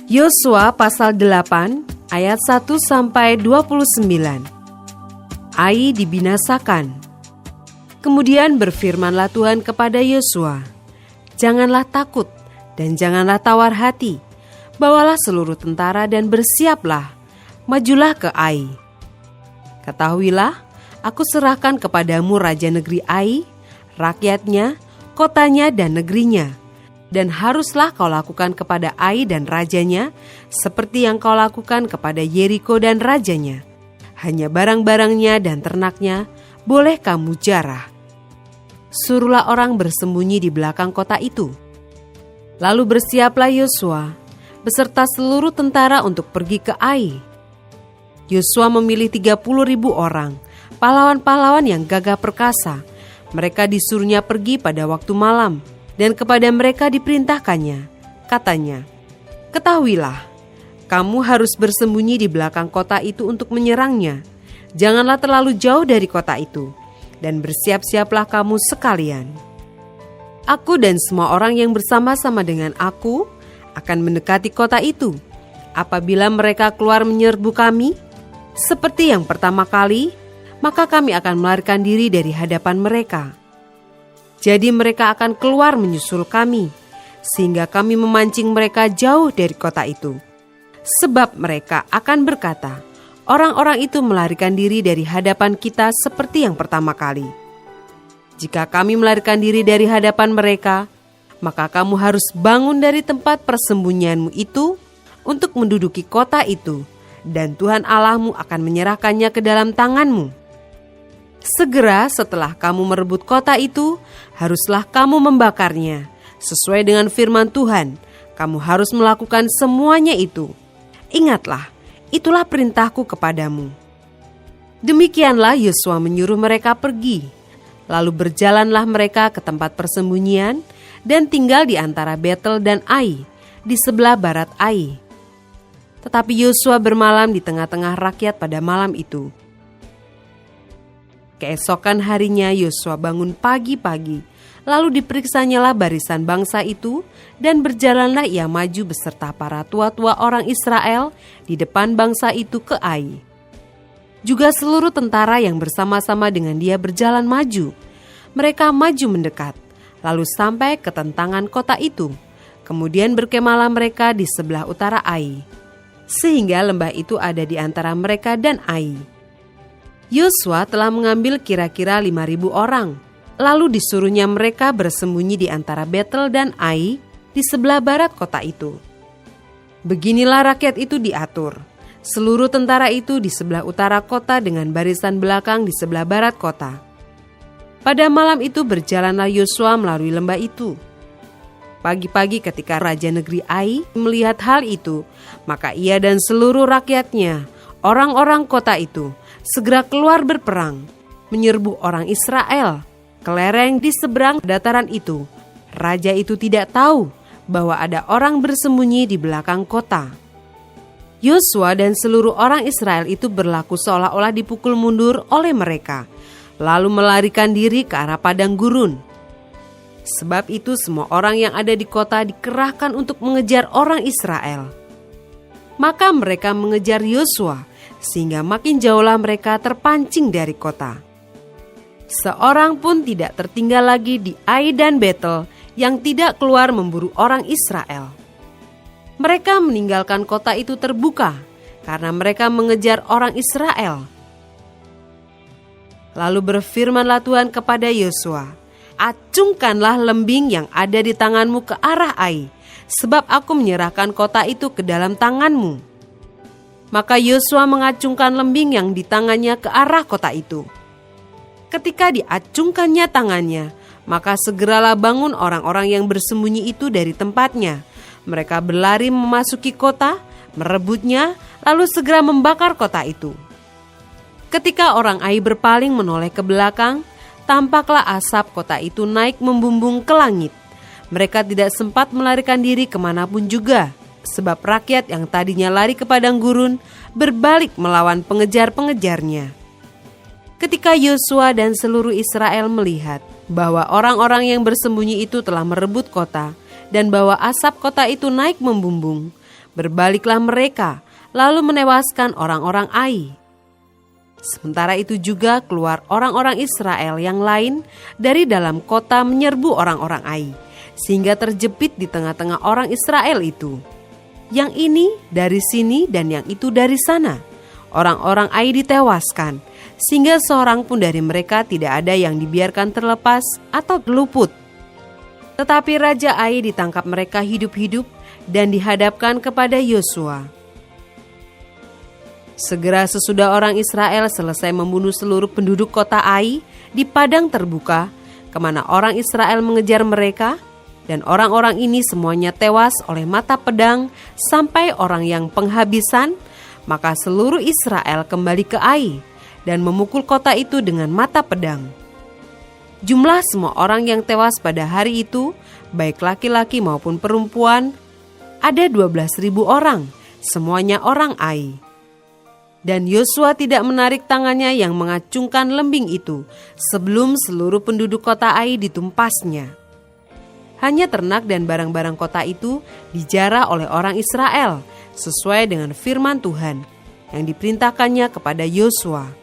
Yosua pasal 8 ayat 1 sampai 29. Ai dibinasakan. Kemudian berfirmanlah Tuhan kepada Yosua, "Janganlah takut dan janganlah tawar hati. Bawalah seluruh tentara dan bersiaplah, majulah ke Ai. Ketahuilah, aku serahkan kepadamu raja negeri Ai, rakyatnya, kotanya dan negerinya. Dan haruslah kau lakukan kepada Ai dan rajanya seperti yang kau lakukan kepada Yeriko dan rajanya. Hanya barang-barangnya dan ternaknya boleh kamu jarah. Suruhlah orang bersembunyi di belakang kota itu." Lalu bersiaplah Yosua beserta seluruh tentara untuk pergi ke Ai. Yosua memilih 30.000 orang, pahlawan-pahlawan yang gagah perkasa. Mereka disuruhnya pergi pada waktu malam. Dan kepada mereka diperintahkannya, katanya, "Ketahuilah, kamu harus bersembunyi di belakang kota itu untuk menyerangnya. Janganlah terlalu jauh dari kota itu, dan bersiap-siaplah kamu sekalian. Aku dan semua orang yang bersama-sama dengan aku akan mendekati kota itu. Apabila mereka keluar menyerbu kami, seperti yang pertama kali, maka kami akan melarikan diri dari hadapan mereka. Jadi mereka akan keluar menyusul kami, sehingga kami memancing mereka jauh dari kota itu. Sebab mereka akan berkata, 'Orang-orang itu melarikan diri dari hadapan kita seperti yang pertama kali.' Jika kami melarikan diri dari hadapan mereka, maka kamu harus bangun dari tempat persembunyianmu itu untuk menduduki kota itu, dan Tuhan Allahmu akan menyerahkannya ke dalam tanganmu. Segera setelah kamu merebut kota itu, haruslah kamu membakarnya. Sesuai dengan firman Tuhan, kamu harus melakukan semuanya itu. Ingatlah, itulah perintahku kepadamu." Demikianlah Yosua menyuruh mereka pergi. Lalu berjalanlah mereka ke tempat persembunyian dan tinggal di antara Betel dan Ai, di sebelah barat Ai. Tetapi Yosua bermalam di tengah-tengah rakyat pada malam itu. Keesokan harinya Yosua bangun pagi-pagi, lalu diperiksanyalah barisan bangsa itu, dan berjalanlah ia maju beserta para tua-tua orang Israel di depan bangsa itu ke Ai. Juga seluruh tentara yang bersama-sama dengan dia berjalan maju. Mereka maju mendekat, lalu sampai ke tentangan kota itu. Kemudian berkemalah mereka di sebelah utara Ai, sehingga lembah itu ada di antara mereka dan Ai. Yosua telah mengambil kira-kira 5.000 orang. Lalu disuruhnya mereka bersembunyi di antara Betel dan Ai di sebelah barat kota itu. Beginilah rakyat itu diatur. Seluruh tentara itu di sebelah utara kota dengan barisan belakang di sebelah barat kota. Pada malam itu berjalanlah Yosua melalui lembah itu. Pagi-pagi ketika raja negeri Ai melihat hal itu, maka ia dan seluruh rakyatnya, orang-orang kota itu, segera keluar berperang, menyerbu orang Israel ke lereng di seberang dataran itu. Raja itu tidak tahu bahwa ada orang bersembunyi di belakang kota. Yosua dan seluruh orang Israel itu berlaku seolah-olah dipukul mundur oleh mereka, lalu melarikan diri ke arah padang gurun. Sebab itu semua orang yang ada di kota dikerahkan untuk mengejar orang Israel. Maka mereka mengejar Yosua, sehingga makin jauhlah mereka terpancing dari kota. Seorang pun tidak tertinggal lagi di Ai dan Betel yang tidak keluar memburu orang Israel. Mereka meninggalkan kota itu terbuka karena mereka mengejar orang Israel. Lalu berfirmanlah Tuhan kepada Yosua, "Acungkanlah lembing yang ada di tanganmu ke arah Ai, sebab aku menyerahkan kota itu ke dalam tanganmu." Maka Yosua mengacungkan lembing yang di tangannya ke arah kota itu. Ketika diacungkannya tangannya, maka segeralah bangun orang-orang yang bersembunyi itu dari tempatnya. Mereka berlari memasuki kota, merebutnya, lalu segera membakar kota itu. Ketika orang Ai berpaling menoleh ke belakang, tampaklah asap kota itu naik membumbung ke langit. Mereka tidak sempat melarikan diri kemanapun juga, sebab rakyat yang tadinya lari ke padang gurun berbalik melawan pengejar-pengejarnya. Ketika Yosua dan seluruh Israel melihat bahwa orang-orang yang bersembunyi itu telah merebut kota dan bahwa asap kota itu naik membumbung, Berbaliklah mereka, lalu menewaskan orang-orang Ai. Sementara itu juga keluar orang-orang Israel yang lain dari dalam kota menyerbu orang-orang Ai, sehingga terjepit di tengah-tengah orang Israel itu. Yang ini dari sini dan yang itu dari sana. Orang-orang Ai ditewaskan, sehingga seorang pun dari mereka tidak ada yang dibiarkan terlepas atau luput. Tetapi Raja Ai ditangkap mereka hidup-hidup dan dihadapkan kepada Yosua. Segera sesudah orang Israel selesai membunuh seluruh penduduk kota Ai di padang terbuka, kemana orang Israel mengejar mereka, dan orang-orang ini semuanya tewas oleh mata pedang sampai orang yang penghabisan, maka seluruh Israel kembali ke Ai dan memukul kota itu dengan mata pedang. Jumlah semua orang yang tewas pada hari itu, baik laki-laki maupun perempuan, ada 12.000 orang, semuanya orang Ai. Dan Yosua tidak menarik tangannya yang mengacungkan lembing itu sebelum seluruh penduduk kota Ai ditumpasnya. Hanya ternak dan barang-barang kota itu dijarah oleh orang Israel sesuai dengan firman Tuhan yang diperintahkannya kepada Yosua.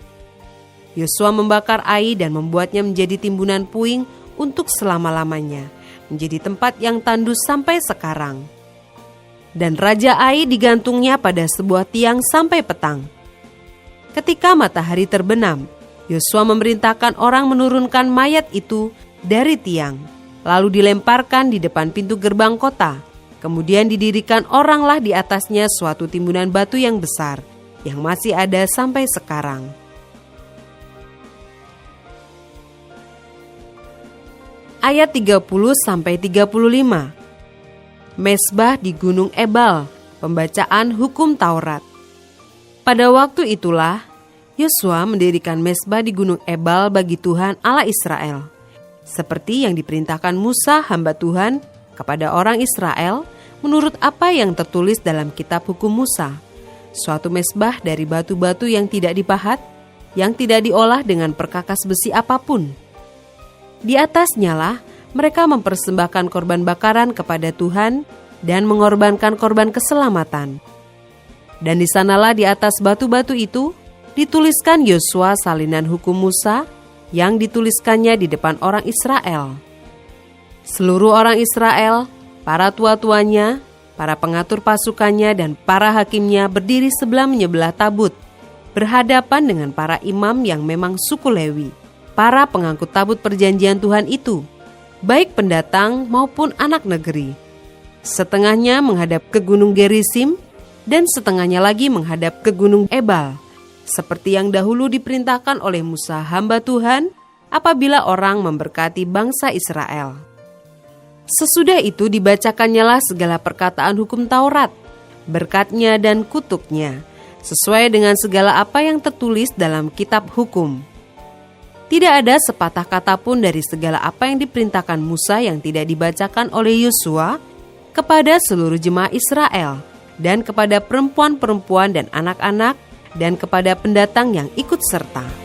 Yosua membakar Ai dan membuatnya menjadi timbunan puing untuk selama-lamanya, menjadi tempat yang tandus sampai sekarang. Dan Raja Ai digantungnya pada sebuah tiang sampai petang. Ketika matahari terbenam, Yosua memerintahkan orang menurunkan mayat itu dari tiang, lalu dilemparkan di depan pintu gerbang kota. Kemudian didirikan oranglah di atasnya suatu timbunan batu yang besar, yang masih ada sampai sekarang. Ayat 30-35. Mesbah di Gunung Ebal, pembacaan hukum Taurat. Pada waktu itulah, Yosua mendirikan mesbah di Gunung Ebal bagi Tuhan Allah Israel, seperti yang diperintahkan Musa hamba Tuhan kepada orang Israel menurut apa yang tertulis dalam kitab hukum Musa. Suatu mesbah dari batu-batu yang tidak dipahat, yang tidak diolah dengan perkakas besi apapun. Di atasnya lah mereka mempersembahkan korban bakaran kepada Tuhan dan mengorbankan korban keselamatan. Dan di sanalah di atas batu-batu itu dituliskan Yosua salinan hukum Musa yang dituliskannya di depan orang Israel. Seluruh orang Israel, para tua-tuanya, para pengatur pasukannya dan para hakimnya berdiri sebelah menyebelah tabut, berhadapan dengan para imam yang memang suku Lewi, para pengangkut tabut perjanjian Tuhan itu, baik pendatang maupun anak negeri. Setengahnya menghadap ke gunung Gerisim, dan setengahnya lagi menghadap ke gunung Ebal, seperti yang dahulu diperintahkan oleh Musa hamba Tuhan apabila orang memberkati bangsa Israel. Sesudah itu dibacakannya lah segala perkataan hukum Taurat, berkatnya dan kutuknya, sesuai dengan segala apa yang tertulis dalam kitab hukum. Tidak ada sepatah kata pun dari segala apa yang diperintahkan Musa yang tidak dibacakan oleh Yosua kepada seluruh jemaah Israel dan kepada perempuan-perempuan dan anak-anak dan kepada pendatang yang ikut serta.